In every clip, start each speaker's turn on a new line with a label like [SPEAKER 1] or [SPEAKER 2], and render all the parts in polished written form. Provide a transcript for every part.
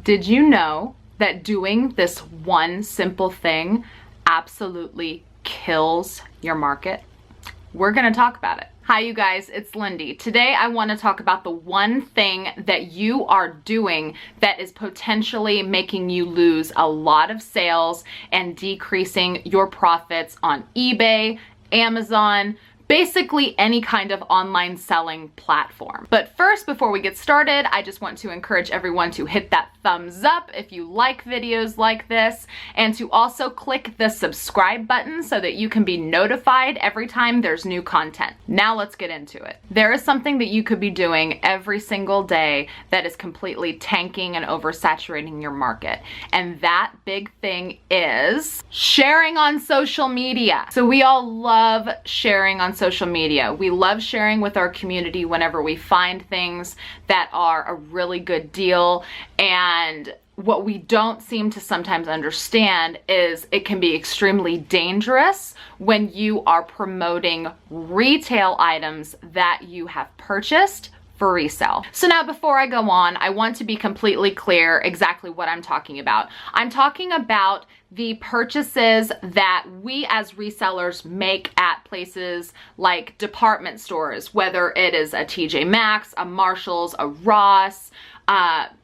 [SPEAKER 1] Did you know that doing this one simple thing absolutely kills your market? We're gonna talk about it. Hi you guys, it's Lindy. Today I want to talk about the one thing that you are doing that is potentially making you lose a lot of sales and decreasing your profits on eBay, Amazon, basically any kind of online selling platform. But first, before we get started, I just want to encourage everyone to hit that thumbs up if you like videos like this, and to also click the subscribe button so that you can be notified every time there's new content. Now let's get into it. There is something that you could be doing every single day that is completely tanking and oversaturating your market. And that big thing is sharing on social media. So we all love sharing on social media. We love sharing with our community whenever we find things that are a really good deal. And what we don't seem to sometimes understand is it can be extremely dangerous when you are promoting retail items that you have purchased for resale. So now before I go on, I want to be completely clear exactly what I'm talking about. I'm talking about the purchases that we as resellers make at places like department stores, whether it is a TJ Maxx, a Marshalls, a Ross,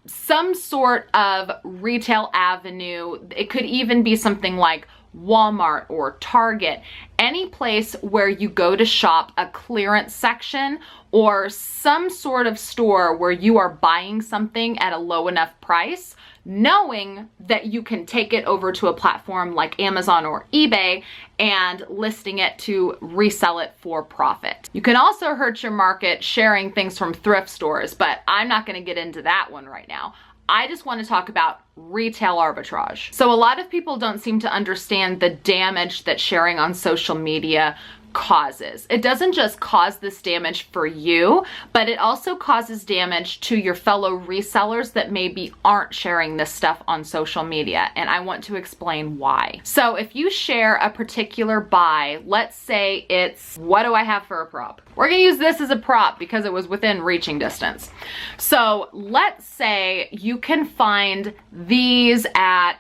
[SPEAKER 1] some sort of retail avenue. It could even be something like Walmart or Target, any place where you go to shop a clearance section or some sort of store where you are buying something at a low enough price, knowing that you can take it over to a platform like Amazon or eBay and listing it to resell it for profit. You can also hurt your market sharing things from thrift stores, but I'm not going to get into that one right now. I just want to talk about retail arbitrage. So a lot of people don't seem to understand the damage that sharing on social media causes. It doesn't just cause this damage for you, but it also causes damage to your fellow resellers that maybe aren't sharing this stuff on social media. And I want to explain why. So if you share a particular buy, let's say it's, what do I have for a prop? We're gonna use this as a prop because it was within reaching distance. So let's say you can find these at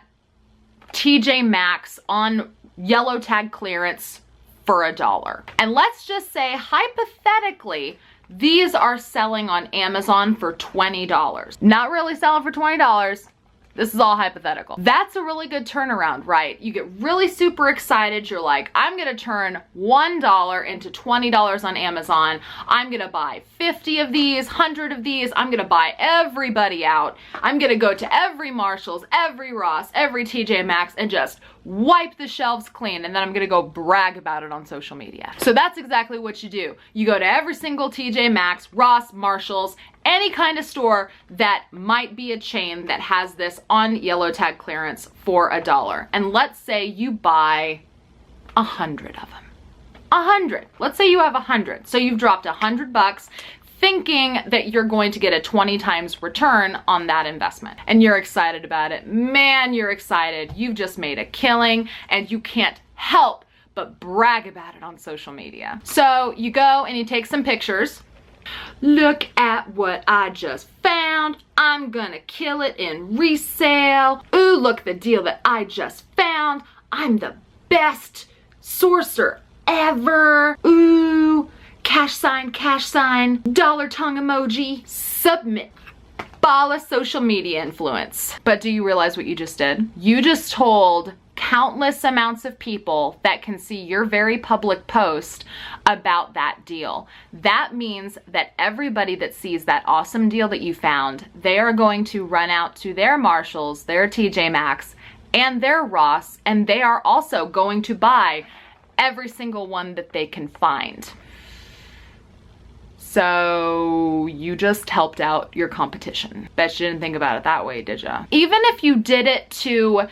[SPEAKER 1] TJ Maxx on yellow tag clearance for $1. And let's just say hypothetically, these are selling on Amazon for $20. Not really selling for $20. This is all hypothetical. That's a really good turnaround, right? You get really super excited. You're like, I'm gonna turn $1 into $20 on Amazon. I'm gonna buy 50 of these, 100 of these. I'm gonna buy everybody out. I'm gonna go to every Marshalls, every Ross, every TJ Maxx and just wipe the shelves clean, and then I'm gonna go brag about it on social media. So that's exactly what you do. You go to every single TJ Maxx, Ross, Marshalls, any kind of store that might be a chain that has this on yellow tag clearance for $1. And let's say you buy 100 of them. 100. Let's say you have 100. So you've dropped $100 thinking that you're going to get a 20 times return on that investment. And you're excited about it. Man, you're excited. You've just made a killing and you can't help but brag about it on social media. So you go and you take some pictures. Look at what I just found. I'm gonna kill it in resale. Ooh, look the deal that I just found. I'm the best sourcer ever. Ooh, cash sign, dollar tongue emoji. Submit. Bala social media influence. But do you realize what you just did? You just told countless amounts of people that can see your very public post about that deal. That means that everybody that sees that awesome deal that you found, they are going to run out to their Marshalls, their TJ Maxx, and their Ross, and they are also going to buy every single one that they can find. So you just helped out your competition. Bet you didn't think about it that way, did ya? Even if you did it to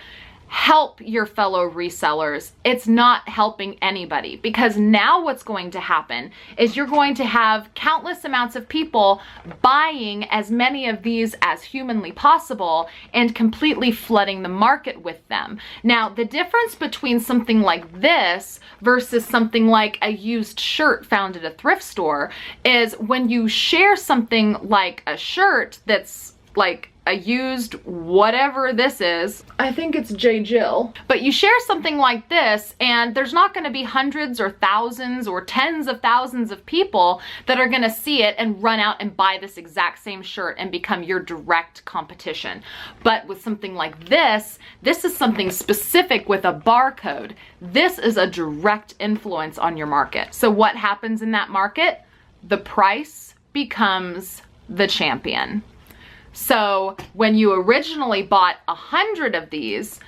[SPEAKER 1] help your fellow resellers, it's not helping anybody, because now what's going to happen is you're going to have countless amounts of people buying as many of these as humanly possible and completely flooding the market with them. Now, the difference between something like this versus something like a used shirt found at a thrift store is when you share something like a shirt that's like a used whatever this is. I think it's J. Jill. But you share something like this and there's not gonna be hundreds or thousands or tens of thousands of people that are gonna see it and run out and buy this exact same shirt and become your direct competition. But with something like this is something specific with a barcode. This is a direct influence on your market. So what happens in that market? The price becomes the champion. So when you originally bought 100 of these,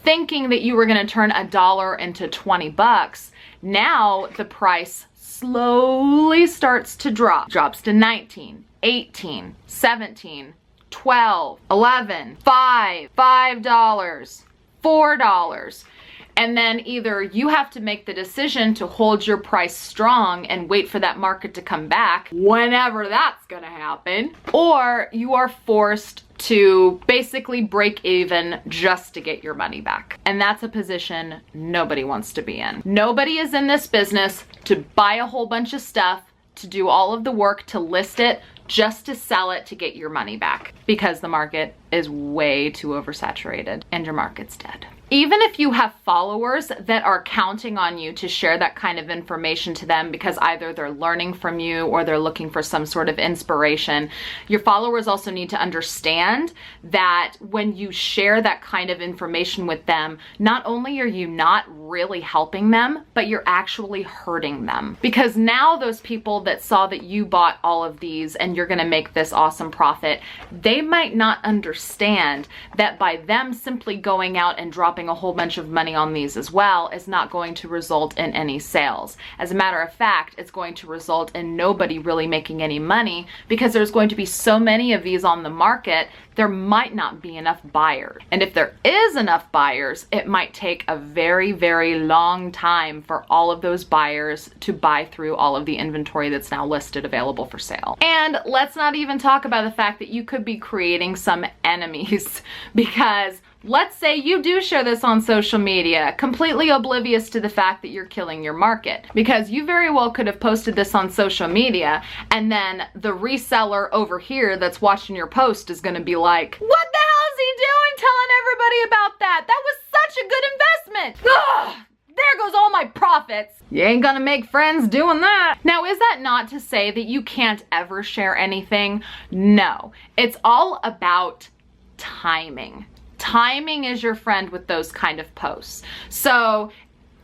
[SPEAKER 1] thinking that you were gonna turn $1 into 20 bucks, now the price slowly starts to drop. Drops to 19, 18, 17, 12, 11, $5, $4. And then either you have to make the decision to hold your price strong and wait for that market to come back, whenever that's gonna happen, or you are forced to basically break even just to get your money back. And that's a position nobody wants to be in. Nobody is in this business to buy a whole bunch of stuff, to do all of the work to list it, just to sell it to get your money back, because the market is way too oversaturated and your market's dead. Even if you have followers that are counting on you to share that kind of information to them because either they're learning from you or they're looking for some sort of inspiration, your followers also need to understand that when you share that kind of information with them, not only are you not really helping them, but you're actually hurting them. Because now those people that saw that you bought all of these and you're gonna make this awesome profit, they might not understand that by them simply going out and dropping a whole bunch of money on these as well is not going to result in any sales. As a matter of fact, it's going to result in nobody really making any money because there's going to be so many of these on the market, there might not be enough buyers. And if there is enough buyers, it might take a very, very long time for all of those buyers to buy through all of the inventory that's now listed available for sale. And let's not even talk about the fact that you could be creating some enemies because let's say you do share this on social media, completely oblivious to the fact that you're killing your market, because you very well could have posted this on social media and then the reseller over here that's watching your post is gonna be like, what the hell is he doing telling everybody about that? That was such a good investment. Ugh! There goes all my profits. You ain't gonna make friends doing that. Now, is that not to say that you can't ever share anything? No, it's all about timing. Timing is your friend with those kind of posts. So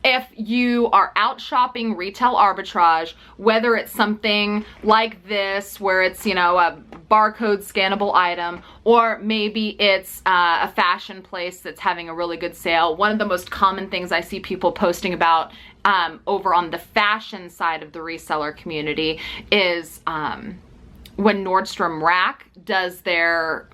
[SPEAKER 1] if you are out shopping retail arbitrage, whether it's something like this where it's, you know, a barcode scannable item, or maybe it's a fashion place that's having a really good sale. One of the most common things I see people posting about over on the fashion side of the reseller community is when Nordstrom Rack does their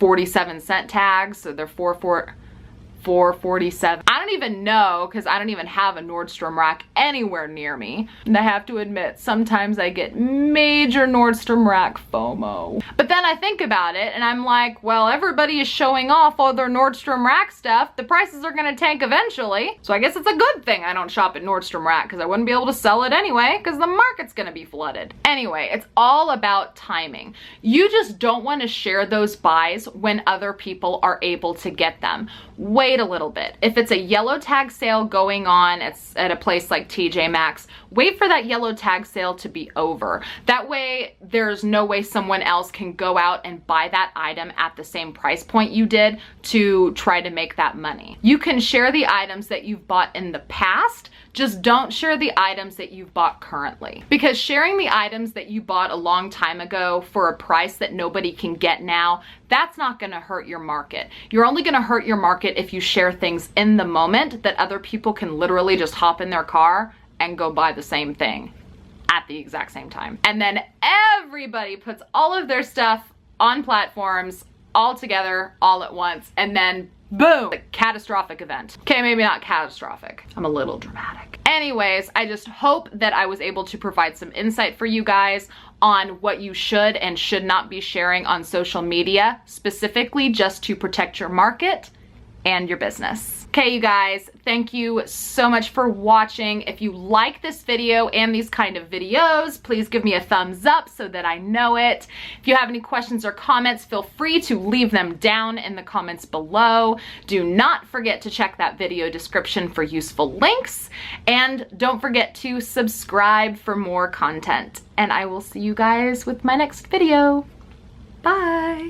[SPEAKER 1] 47-cent tags, so they're $4.47. I don't even know, because I don't even have a Nordstrom Rack anywhere near me. And I have to admit, sometimes I get major Nordstrom Rack FOMO. But then I think about it and I'm like, well, everybody is showing off all their Nordstrom Rack stuff. The prices are gonna tank eventually. So I guess it's a good thing I don't shop at Nordstrom Rack, because I wouldn't be able to sell it anyway, because the market's gonna be flooded. Anyway, it's all about timing. You just don't want to share those buys when other people are able to get them. Wait a little bit. If it's a yellow tag sale going on, it's at a place like TJ Maxx, wait for that yellow tag sale to be over. That way, there's no way someone else can go out and buy that item at the same price point you did to try to make that money. You can share the items that you've bought in the past, just don't share the items that you've bought currently. Because sharing the items that you bought a long time ago for a price that nobody can get now, that's not gonna hurt your market. You're only gonna hurt your market if you share things in the moment that other people can literally just hop in their car and go buy the same thing at the exact same time. And then everybody puts all of their stuff on platforms all together, all at once, and then boom, a catastrophic event. Okay, maybe not catastrophic. I'm a little dramatic. Anyways, I just hope that I was able to provide some insight for you guys on what you should and should not be sharing on social media, specifically just to protect your market and your business. Okay, you guys, thank you so much for watching. If you like this video and these kind of videos, please give me a thumbs up so that I know it. If you have any questions or comments, feel free to leave them down in the comments below. Do not forget to check that video description for useful links, and don't forget to subscribe for more content. And I will see you guys with my next video. Bye.